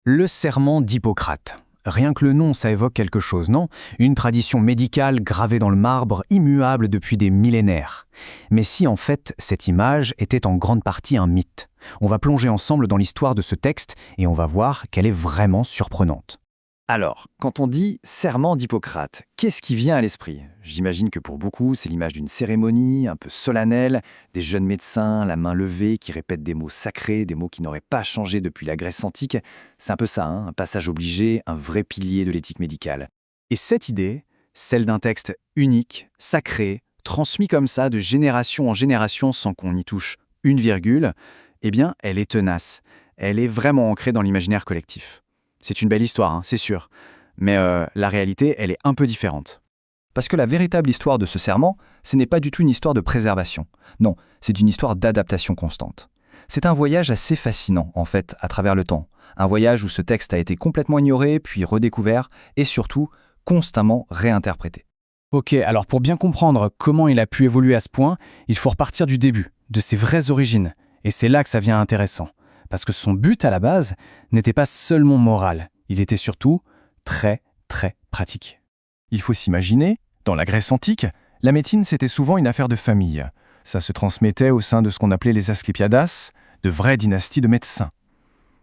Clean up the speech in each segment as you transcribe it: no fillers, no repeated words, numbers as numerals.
Le serment d'Hippocrate. Rien que le nom, ça évoque quelque chose, non? Une tradition médicale gravée dans le marbre, immuable depuis des millénaires. Mais si en fait, cette image était en grande partie un mythe. On va plonger ensemble dans l'histoire de ce texte et on va voir qu'elle est vraiment surprenante. Alors, quand on dit serment d'Hippocrate, qu'est-ce qui vient à l'esprit? J'imagine que pour beaucoup, c'est l'image d'une cérémonie un peu solennelle, des jeunes médecins, la main levée, qui répètent des mots sacrés, des mots qui n'auraient pas changé depuis la Grèce antique. C'est un peu ça, un passage obligé, un vrai pilier de l'éthique médicale. Et cette idée, celle d'un texte unique, sacré, transmis comme ça de génération en génération sans qu'on y touche une virgule, eh bien, elle est tenace. Elle est vraiment ancrée dans l'imaginaire collectif. C'est une belle histoire, c'est sûr. Mais la réalité, elle est un peu différente. Parce que la véritable histoire de ce serment, ce n'est pas du tout une histoire de préservation. Non, c'est une histoire d'adaptation constante. C'est un voyage assez fascinant, en fait, à travers le temps. Un voyage où ce texte a été complètement ignoré, puis redécouvert, et surtout, constamment réinterprété. Ok, alors pour bien comprendre comment il a pu évoluer à ce point, il faut repartir du début, de ses vraies origines. Et c'est là que ça devient intéressant. Parce que son but, à la base, n'était pas seulement moral. Il était surtout très, très pratique. Il faut s'imaginer, dans la Grèce antique, la médecine c'était souvent une affaire de famille. Ça se transmettait au sein de ce qu'on appelait les Asclépiadas, de vraies dynasties de médecins.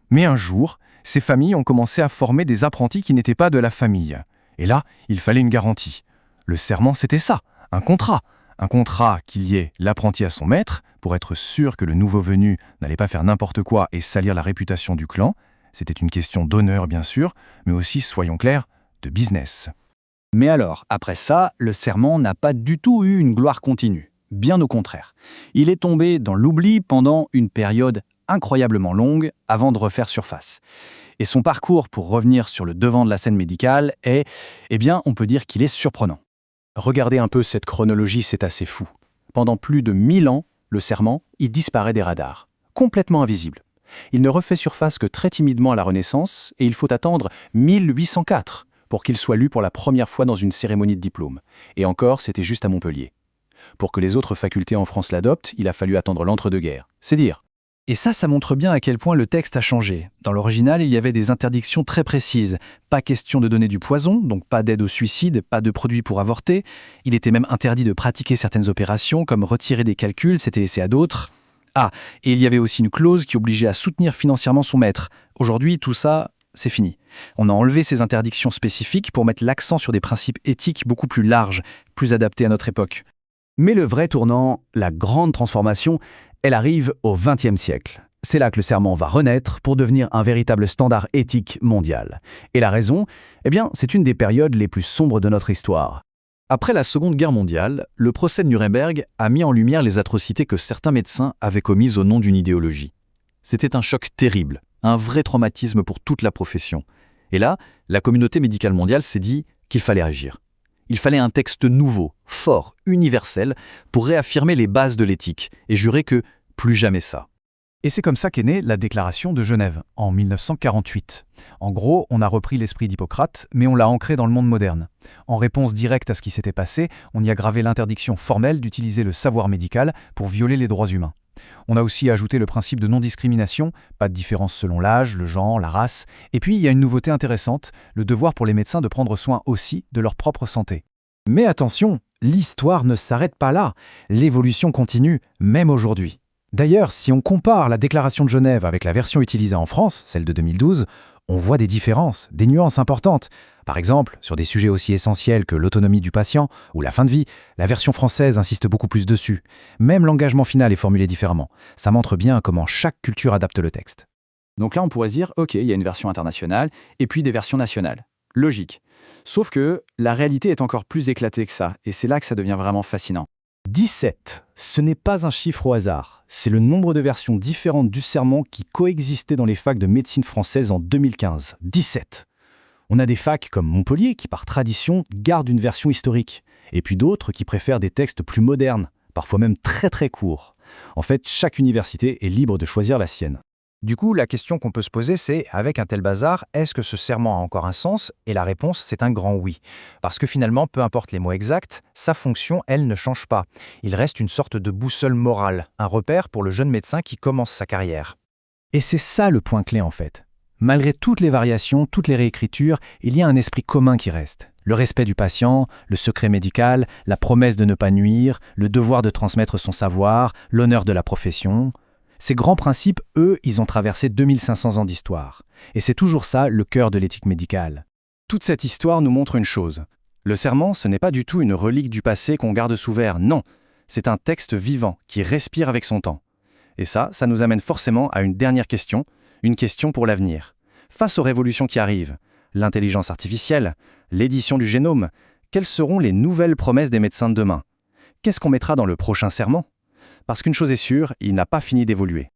Mais un jour, ces familles ont commencé à former des apprentis qui n'étaient pas de la famille. Et là, il fallait une garantie. Le serment, c'était ça, un contrat. Un contrat qui liait l'apprenti à son maître, pour être sûr que le nouveau venu n'allait pas faire n'importe quoi et salir la réputation du clan. C'était une question d'honneur, bien sûr, mais aussi, soyons clairs, de business. Mais alors, après ça, le serment n'a pas du tout eu une gloire continue. Bien au contraire. Il est tombé dans l'oubli pendant une période incroyablement longue avant de refaire surface. Et son parcours pour revenir sur le devant de la scène médicale est, on peut dire qu'il est surprenant. Regardez un peu cette chronologie, c'est assez fou. Pendant plus de 1000 ans, le serment, il disparaît des radars, complètement invisible. Il ne refait surface que très timidement à la Renaissance, et il faut attendre 1804 pour qu'il soit lu pour la première fois dans une cérémonie de diplôme. Et encore, c'était juste à Montpellier. Pour que les autres facultés en France l'adoptent, il a fallu attendre l'entre-deux-guerres. C'est dire. Et ça montre bien à quel point le texte a changé. Dans l'original, il y avait des interdictions très précises. Pas question de donner du poison, donc pas d'aide au suicide, pas de produits pour avorter. Il était même interdit de pratiquer certaines opérations, comme retirer des calculs, c'était laissé à d'autres. Ah, et il y avait aussi une clause qui obligeait à soutenir financièrement son maître. Aujourd'hui, tout ça, c'est fini. On a enlevé ces interdictions spécifiques pour mettre l'accent sur des principes éthiques beaucoup plus larges, plus adaptés à notre époque. Mais le vrai tournant, la grande transformation, elle arrive au XXe siècle. C'est là que le serment va renaître pour devenir un véritable standard éthique mondial. Et la raison, c'est une des périodes les plus sombres de notre histoire. Après la Seconde Guerre mondiale, le procès de Nuremberg a mis en lumière les atrocités que certains médecins avaient commises au nom d'une idéologie. C'était un choc terrible, un vrai traumatisme pour toute la profession. Et là, la communauté médicale mondiale s'est dit qu'il fallait agir. Il fallait un texte nouveau, fort, universel, pour réaffirmer les bases de l'éthique et jurer que plus jamais ça. Et c'est comme ça qu'est née la Déclaration de Genève, en 1948. En gros, on a repris l'esprit d'Hippocrate, mais on l'a ancré dans le monde moderne. En réponse directe à ce qui s'était passé, on y a gravé l'interdiction formelle d'utiliser le savoir médical pour violer les droits humains. On a aussi ajouté le principe de non-discrimination, pas de différence selon l'âge, le genre, la race. Et puis, il y a une nouveauté intéressante, le devoir pour les médecins de prendre soin aussi de leur propre santé. Mais attention, l'histoire ne s'arrête pas là. L'évolution continue, même aujourd'hui. D'ailleurs, si on compare la Déclaration de Genève avec la version utilisée en France, celle de 2012, on voit des différences, des nuances importantes. Par exemple, sur des sujets aussi essentiels que l'autonomie du patient ou la fin de vie, la version française insiste beaucoup plus dessus. Même l'engagement final est formulé différemment. Ça montre bien comment chaque culture adapte le texte. Donc là, on pourrait se dire, ok, il y a une version internationale et puis des versions nationales. Logique. Sauf que la réalité est encore plus éclatée que ça, et c'est là que ça devient vraiment fascinant. 17, ce n'est pas un chiffre au hasard. C'est le nombre de versions différentes du serment qui coexistaient dans les facs de médecine française en 2015. 17. On a des facs comme Montpellier qui, par tradition, gardent une version historique. Et puis d'autres qui préfèrent des textes plus modernes, parfois même très très courts. En fait, chaque université est libre de choisir la sienne. Du coup, la question qu'on peut se poser, c'est, avec un tel bazar, est-ce que ce serment a encore un sens? Et la réponse, c'est un grand oui. Parce que finalement, peu importe les mots exacts, sa fonction, elle, ne change pas. Il reste une sorte de boussole morale, un repère pour le jeune médecin qui commence sa carrière. Et c'est ça le point clé en fait. Malgré toutes les variations, toutes les réécritures, il y a un esprit commun qui reste. Le respect du patient, le secret médical, la promesse de ne pas nuire, le devoir de transmettre son savoir, l'honneur de la profession. Ces grands principes, eux, ils ont traversé 2500 ans d'histoire. Et c'est toujours ça, le cœur de l'éthique médicale. Toute cette histoire nous montre une chose. Le serment, ce n'est pas du tout une relique du passé qu'on garde sous verre, non. C'est un texte vivant qui respire avec son temps. Et ça nous amène forcément à une dernière question, une question pour l'avenir. Face aux révolutions qui arrivent, l'intelligence artificielle, l'édition du génome, quelles seront les nouvelles promesses des médecins de demain? Qu'est-ce qu'on mettra dans le prochain serment? Parce qu'une chose est sûre, il n'a pas fini d'évoluer.